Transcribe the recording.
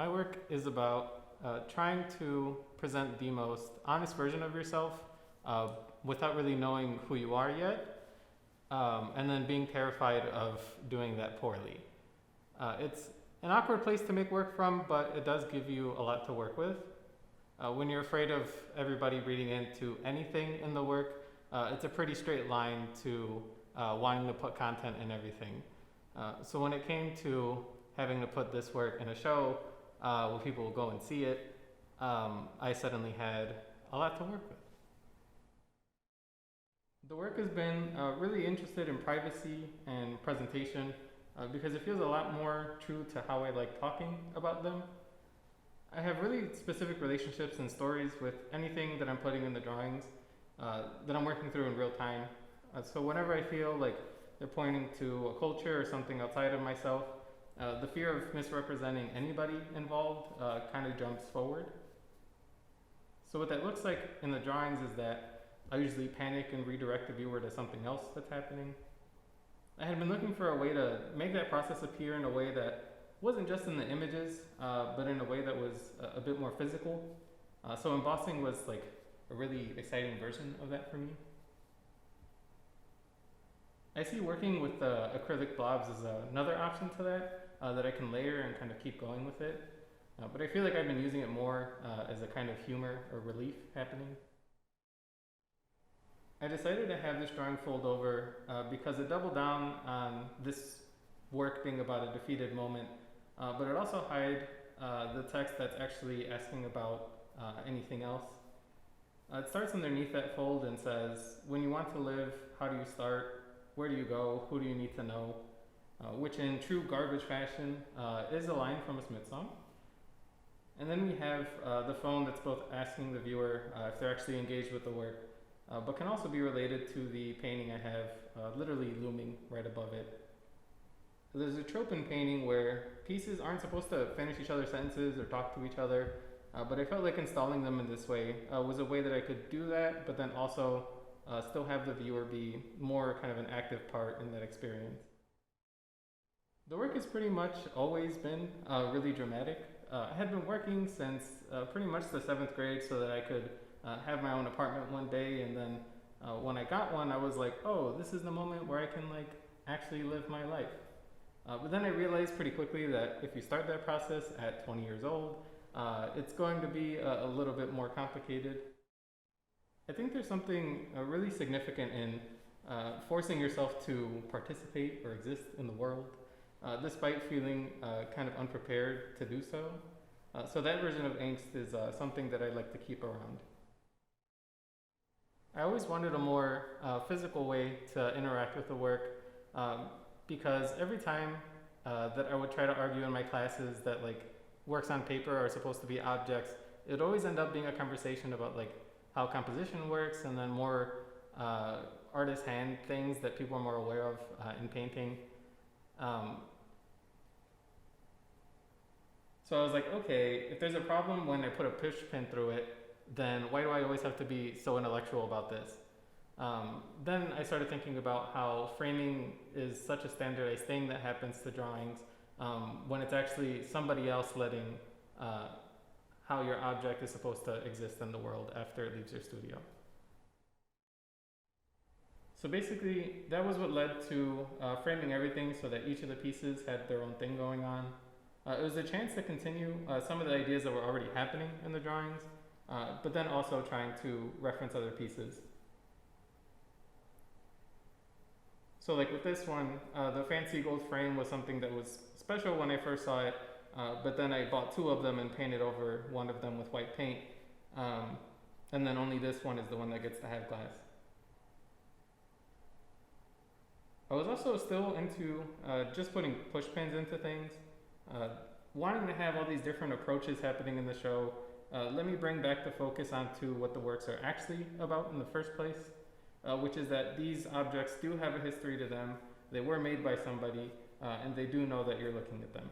My work is about trying to present the most honest version of yourself uh, without really knowing who you are yet, and then being terrified of doing that poorly. It's an awkward place to make work from, but it does give you a lot to work with. When you're afraid of everybody reading into anything in the work, it's a pretty straight line to wanting to put content in everything. So when it came to having to put this work in a show where people will go and see it, I suddenly had a lot to work with. The work has been really interested in privacy and presentation because it feels a lot more true to how I like talking about them. I have really specific relationships and stories with anything that I'm putting in the drawings that I'm working through in real time. So whenever I feel like they're pointing to a culture or something outside of myself, the fear of misrepresenting anybody involved kind of jumps forward. So what that looks like in the drawings is that I usually panic and redirect the viewer to something else that's happening. I had been looking for a way to make that process appear in a way that wasn't just in the images, but in a way that was a bit more physical. So embossing was like a really exciting version of that for me. I see working with acrylic blobs as another option to that, that I can layer and kind of keep going with it. But I feel like I've been using it more as a kind of humor or relief happening. I decided to have this drawing fold over because it doubled down on this work being about a defeated moment, but it also hid the text that's actually asking about anything else. It starts underneath that fold and says, when you want to live, how do you start? Where do you go? Who do you need to know? Which in true garbage fashion is a line from a Smith song. And then we have the phone that's both asking the viewer if they're actually engaged with the work, but can also be related to the painting I have literally looming right above it. There's a trope in painting where pieces aren't supposed to finish each other's sentences or talk to each other, but I felt like installing them in this way was a way that I could do that, but then also still have the viewer be more kind of an active part in that experience. The work has pretty much always been really dramatic. I had been working since pretty much the 7th grade so that I could have my own apartment one day, and then when I got one I was like, oh, this is the moment where I can like actually live my life. But then I realized pretty quickly that if you start that process at 20 years old, it's going to be a little bit more complicated. I think there's something really significant in forcing yourself to participate or exist in the world, despite feeling kind of unprepared to do so. So that version of angst is something that I like to keep around. I always wanted a more physical way to interact with the work because every time that I would try to argue in my classes that like works on paper are supposed to be objects, it would always end up being a conversation about like how composition works and then more artist hand things that people are more aware of in painting. So I was like, okay, if there's a problem when I put a push pin through it, then why do I always have to be so intellectual about this? Then I started thinking about how framing is such a standardized thing that happens to drawings when it's actually somebody else letting how your object is supposed to exist in the world after it leaves your studio. So basically, that was what led to framing everything so that each of the pieces had their own thing going on. It was a chance to continue some of the ideas that were already happening in the drawings, but then also trying to reference other pieces. So like with this one, the fancy gold frame was something that was special when I first saw it, but then I bought 2 of them and painted over one of them with white paint, and then only this one is the one that gets to have glass. I was also still into just putting push pins into things. Wanting to have all these different approaches happening in the show, let me bring back the focus onto what the works are actually about in the first place, which is that these objects do have a history to them, they were made by somebody, and they do know that you're looking at them.